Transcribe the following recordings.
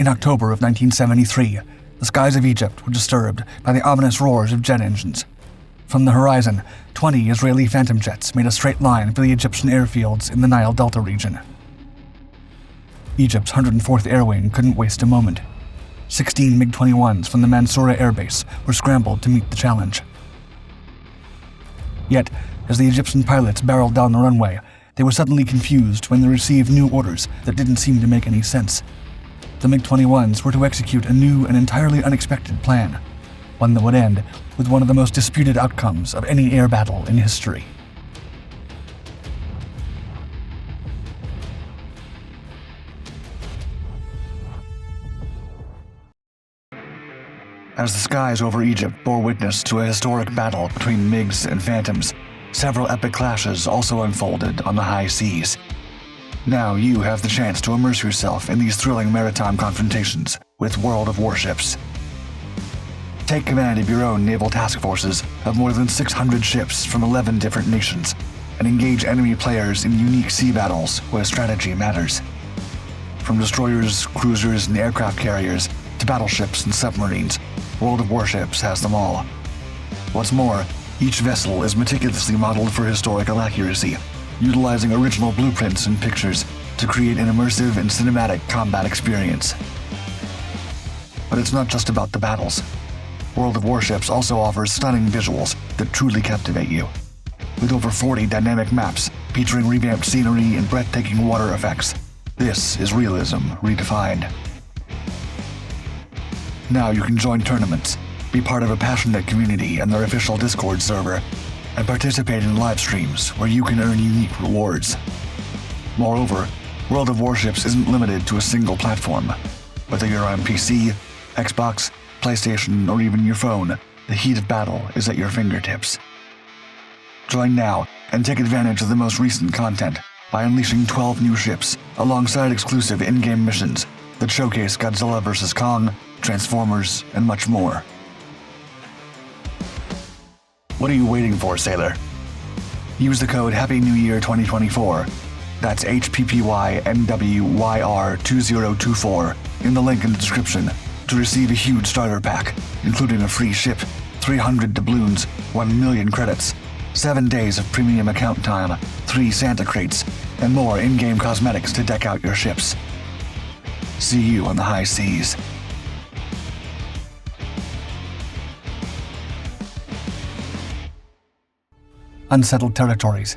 In October of 1973, the skies of Egypt were disturbed by the ominous roars of jet engines. From the horizon, 20 Israeli Phantom jets made a straight line for the Egyptian airfields in the Nile Delta region. Egypt's 104th Air Wing couldn't waste a moment. 16 MiG-21s from the Mansoura airbase were scrambled to meet the challenge. Yet, as the Egyptian pilots barreled down the runway, they were suddenly confused when they received new orders that didn't seem to make any sense. The MiG-21s were to execute a new and entirely unexpected plan, one that would end with one of the most disputed outcomes of any air battle in history. As the skies over Egypt bore witness to a historic battle between MiGs and Phantoms, several epic clashes also unfolded on the high seas. Now you have the chance to immerse yourself in these thrilling maritime confrontations with World of Warships. Take command of your own naval task forces of more than 600 ships from 11 different nations, and engage enemy players in unique sea battles where strategy matters. From destroyers, cruisers, and aircraft carriers to battleships and submarines, World of Warships has them all. What's more, each vessel is meticulously modeled for historical accuracy, utilizing original blueprints and pictures to create an immersive and cinematic combat experience. But it's not just about the battles. World of Warships also offers stunning visuals that truly captivate you. With over 40 dynamic maps featuring revamped scenery and breathtaking water effects, this is realism redefined. Now you can join tournaments, be part of a passionate community and their official Discord server, and participate in live streams where you can earn unique rewards. Moreover, World of Warships isn't limited to a single platform. Whether you're on PC, Xbox, PlayStation, or even your phone, the heat of battle is at your fingertips. Join now and take advantage of the most recent content by unleashing 12 new ships alongside exclusive in-game missions that showcase Godzilla vs. Kong, Transformers, and much more. What are you waiting for, sailor? Use the code Happy New Year 2024, that's HPPYNWYR2024, in the link in the description to receive a huge starter pack, including a free ship, 300 doubloons, 1 million credits, 7 days of premium account time, 3 Santa crates, and more in-game cosmetics to deck out your ships. See you on the high seas. Unsettled territories.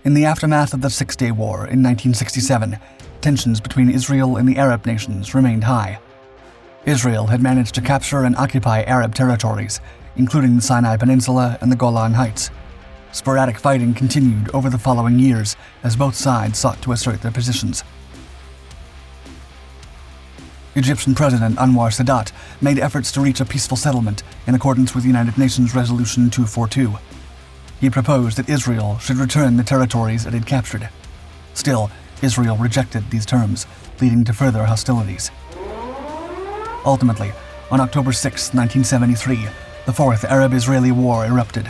In the aftermath of the Six-Day War in 1967, tensions between Israel and the Arab nations remained high. Israel had managed to capture and occupy Arab territories, including the Sinai Peninsula and the Golan Heights. Sporadic fighting continued over the following years as both sides sought to assert their positions. Egyptian President Anwar Sadat made efforts to reach a peaceful settlement in accordance with United Nations Resolution 242. He proposed that Israel should return the territories it had captured. Still, Israel rejected these terms, leading to further hostilities. Ultimately, on October 6, 1973, the Fourth Arab-Israeli War erupted.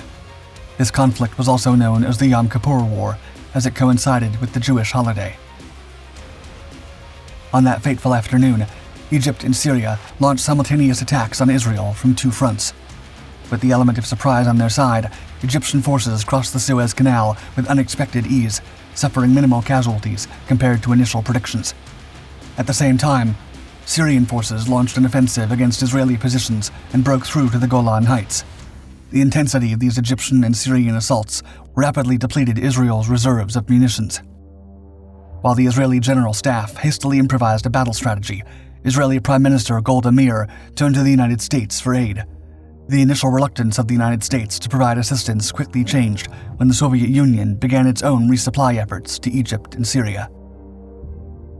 This conflict was also known as the Yom Kippur War, as it coincided with the Jewish holiday. On that fateful afternoon, Egypt and Syria launched simultaneous attacks on Israel from 2 fronts. With the element of surprise on their side, Egyptian forces crossed the Suez Canal with unexpected ease, suffering minimal casualties compared to initial predictions. At the same time, Syrian forces launched an offensive against Israeli positions and broke through to the Golan Heights. The intensity of these Egyptian and Syrian assaults rapidly depleted Israel's reserves of munitions. While the Israeli General Staff hastily improvised a battle strategy, Israeli Prime Minister Golda Meir turned to the United States for aid. The initial reluctance of the United States to provide assistance quickly changed when the Soviet Union began its own resupply efforts to Egypt and Syria.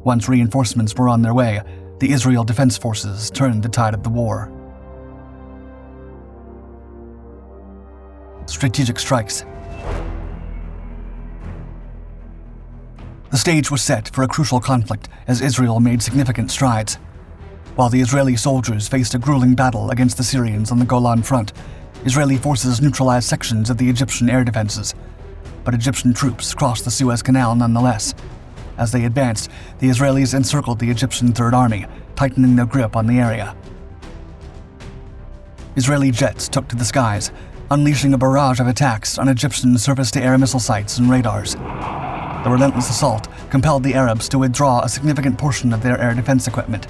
Once reinforcements were on their way, the Israel Defense Forces turned the tide of the war. Strategic strikes. The stage was set for a crucial conflict as Israel made significant strides. While the Israeli soldiers faced a grueling battle against the Syrians on the Golan front, Israeli forces neutralized sections of the Egyptian air defenses. But Egyptian troops crossed the Suez Canal nonetheless. As they advanced, the Israelis encircled the Egyptian Third Army, tightening their grip on the area. Israeli jets took to the skies, unleashing a barrage of attacks on Egyptian surface-to-air missile sites and radars. The relentless assault compelled the Arabs to withdraw a significant portion of their air defense equipment.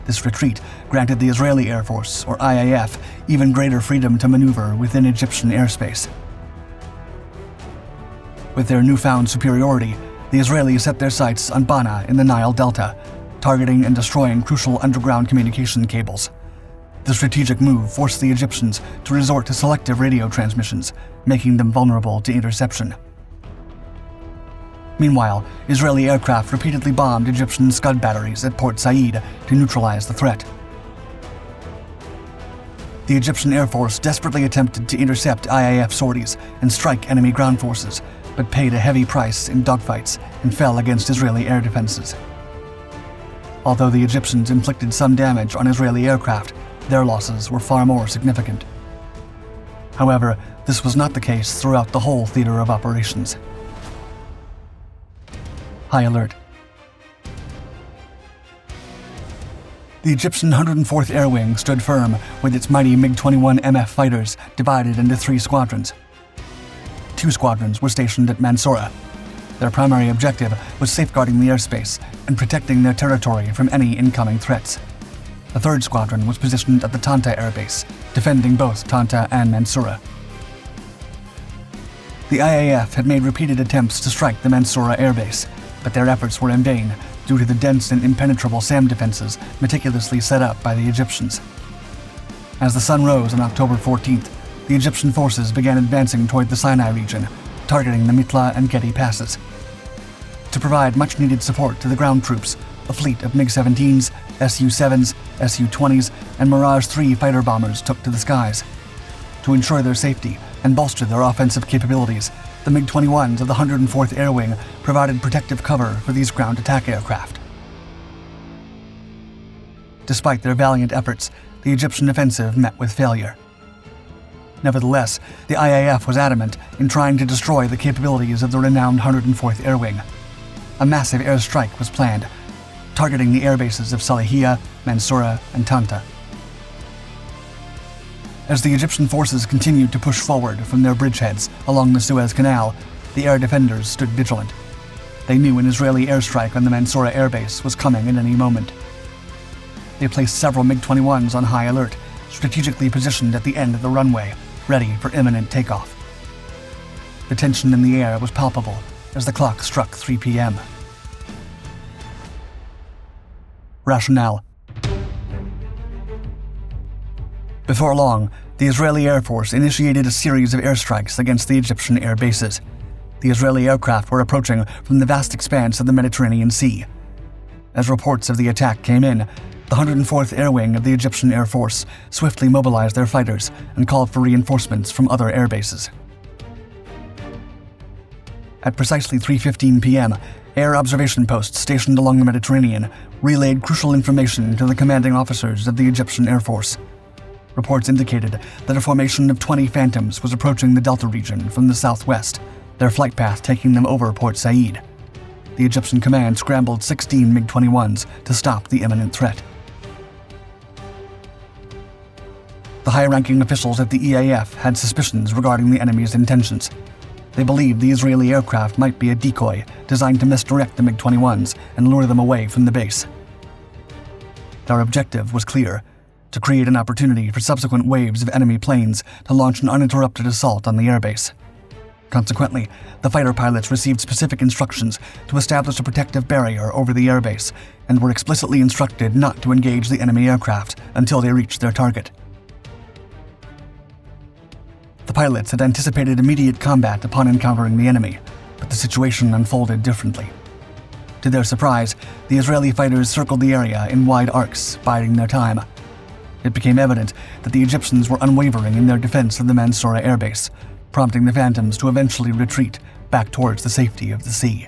This retreat granted the Israeli Air Force, or IAF, even greater freedom to maneuver within Egyptian airspace. With their newfound superiority, the Israelis set their sights on Bana in the Nile Delta, targeting and destroying crucial underground communication cables. The strategic move forced the Egyptians to resort to selective radio transmissions, making them vulnerable to interception. Meanwhile, Israeli aircraft repeatedly bombed Egyptian Scud batteries at Port Said to neutralize the threat. The Egyptian Air Force desperately attempted to intercept IAF sorties and strike enemy ground forces, but paid a heavy price in dogfights and fell against Israeli air defenses. Although the Egyptians inflicted some damage on Israeli aircraft, their losses were far more significant. However, this was not the case throughout the whole theater of operations. High alert. The Egyptian 104th Air Wing stood firm with its mighty MiG-21 MF fighters divided into 3 squadrons. 2 squadrons were stationed at Mansoura. Their primary objective was safeguarding the airspace and protecting their territory from any incoming threats. The 3rd squadron was positioned at the Tanta Air Base, defending both Tanta and Mansoura. The IAF had made repeated attempts to strike the Mansoura Air Base, but their efforts were in vain due to the dense and impenetrable SAM defenses meticulously set up by the Egyptians. As the sun rose on October 14th, the Egyptian forces began advancing toward the Sinai region, targeting the Mitla and Gedi passes. To provide much-needed support to the ground troops, a fleet of MiG-17s, Su-7s, Su-20s, and Mirage 3 fighter bombers took to the skies. To ensure their safety and bolster their offensive capabilities, the MiG-21s of the 104th Air Wing provided protective cover for these ground attack aircraft. Despite their valiant efforts, the Egyptian offensive met with failure. Nevertheless, the IAF was adamant in trying to destroy the capabilities of the renowned 104th Air Wing. A massive airstrike was planned, targeting the airbases of Salahiyah, Mansoura, and Tanta. As the Egyptian forces continued to push forward from their bridgeheads along the Suez Canal, the air defenders stood vigilant. They knew an Israeli airstrike on the Mansoura airbase was coming at any moment. They placed several MiG-21s on high alert, strategically positioned at the end of the runway, ready for imminent takeoff. The tension in the air was palpable as the clock struck 3 p.m. Rationale. Before long, the Israeli Air Force initiated a series of airstrikes against the Egyptian air bases. The Israeli aircraft were approaching from the vast expanse of the Mediterranean Sea. As reports of the attack came in, the 104th Air Wing of the Egyptian Air Force swiftly mobilized their fighters and called for reinforcements from other air bases. At precisely 3:15 p.m., air observation posts stationed along the Mediterranean relayed crucial information to the commanding officers of the Egyptian Air Force. Reports indicated that a formation of 20 Phantoms was approaching the Delta region from the southwest, their flight path taking them over Port Said. The Egyptian command scrambled 16 MiG-21s to stop the imminent threat. The high-ranking officials at the EAF had suspicions regarding the enemy's intentions. They believed the Israeli aircraft might be a decoy designed to misdirect the MiG-21s and lure them away from the base. Their objective was clear: to create an opportunity for subsequent waves of enemy planes to launch an uninterrupted assault on the airbase. Consequently, the fighter pilots received specific instructions to establish a protective barrier over the airbase and were explicitly instructed not to engage the enemy aircraft until they reached their target. The pilots had anticipated immediate combat upon encountering the enemy, but the situation unfolded differently. To their surprise, the Israeli fighters circled the area in wide arcs, biding their time. It became evident that the Egyptians were unwavering in their defense of the Mansoura airbase, prompting the Phantoms to eventually retreat back towards the safety of the sea.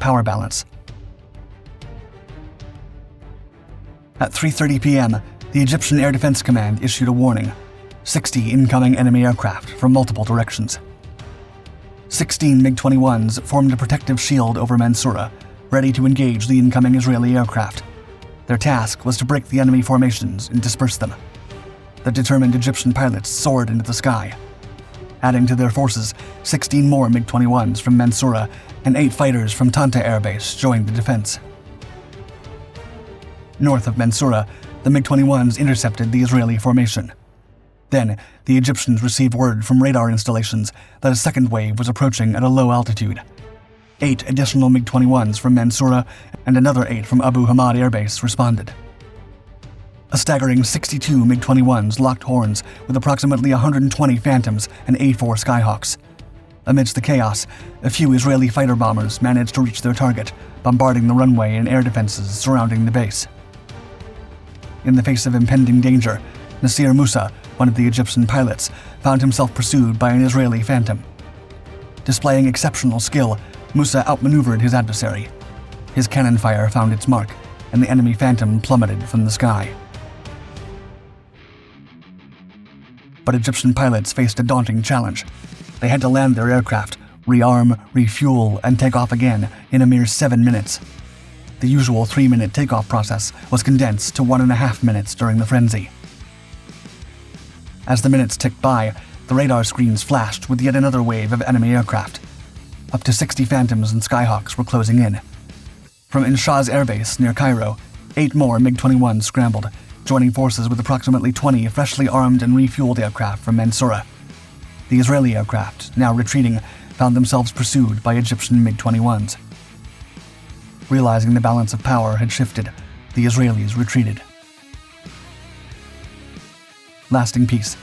Power balance. At 3:30 p.m., the Egyptian Air Defense Command issued a warning: 60 incoming enemy aircraft from multiple directions. 16 MiG-21s formed a protective shield over Mansoura, ready to engage the incoming Israeli aircraft. Their task was to break the enemy formations and disperse them. The determined Egyptian pilots soared into the sky. Adding to their forces, 16 more MiG-21s from Mansoura and 8 fighters from Tanta Air Base joined the defense. North of Mansoura, the MiG-21s intercepted the Israeli formation. Then, the Egyptians received word from radar installations that a second wave was approaching at a low altitude. 8 additional MiG-21s from Mansoura and another 8 from Abu Hamad Air Base responded. A staggering 62 MiG-21s locked horns with approximately 120 Phantoms and A-4 Skyhawks. Amidst the chaos, a few Israeli fighter bombers managed to reach their target, bombarding the runway and air defenses surrounding the base. In the face of impending danger, Nasir Musa, one of the Egyptian pilots, found himself pursued by an Israeli Phantom. Displaying exceptional skill, Musa outmaneuvered his adversary. His cannon fire found its mark, and the enemy Phantom plummeted from the sky. But Egyptian pilots faced a daunting challenge. They had to land their aircraft, rearm, refuel, and take off again in a mere 7 minutes. The usual 3-minute takeoff process was condensed to 1.5 minutes during the frenzy. As the minutes ticked by, the radar screens flashed with yet another wave of enemy aircraft. Up to 60 Phantoms and Skyhawks were closing in. From Inshaz Air Base near Cairo, 8 more MiG-21s scrambled, joining forces with approximately 20 freshly armed and refueled aircraft from Mansoura. The Israeli aircraft, now retreating, found themselves pursued by Egyptian MiG-21s. Realizing the balance of power had shifted, the Israelis retreated. Lasting peace.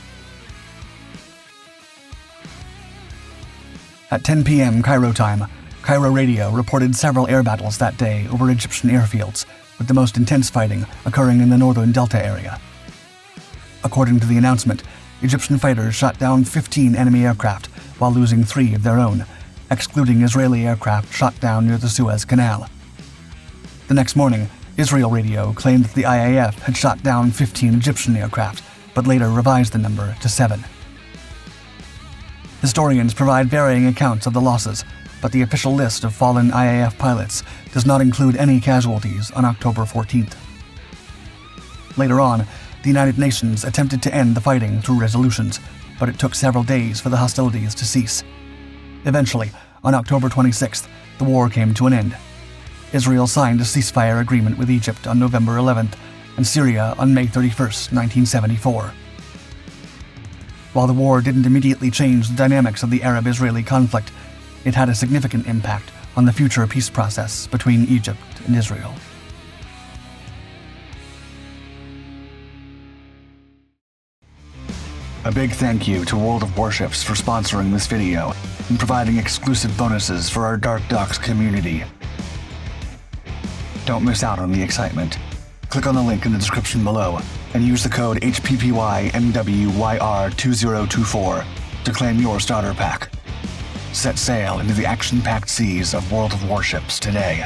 At 10 p.m. Cairo time, Cairo radio reported several air battles that day over Egyptian airfields, with the most intense fighting occurring in the northern Delta area. According to the announcement, Egyptian fighters shot down 15 enemy aircraft while losing 3 of their own, excluding Israeli aircraft shot down near the Suez Canal. The next morning, Israel radio claimed that the IAF had shot down 15 Egyptian aircraft, but later revised the number to 7. Historians provide varying accounts of the losses, but the official list of fallen IAF pilots does not include any casualties on October 14th. Later on, the United Nations attempted to end the fighting through resolutions, but it took several days for the hostilities to cease. Eventually, on October 26th, the war came to an end. Israel signed a ceasefire agreement with Egypt on November 11th and Syria on May 31st, 1974. While the war didn't immediately change the dynamics of the Arab-Israeli conflict, it had a significant impact on the future peace process between Egypt and Israel. A big thank you to World of Warships for sponsoring this video and providing exclusive bonuses for our Dark Docs community. Don't miss out on the excitement. Click on the link in the description below and use the code HPPYMWYR2024 to claim your starter pack. Set sail into the action-packed seas of World of Warships today.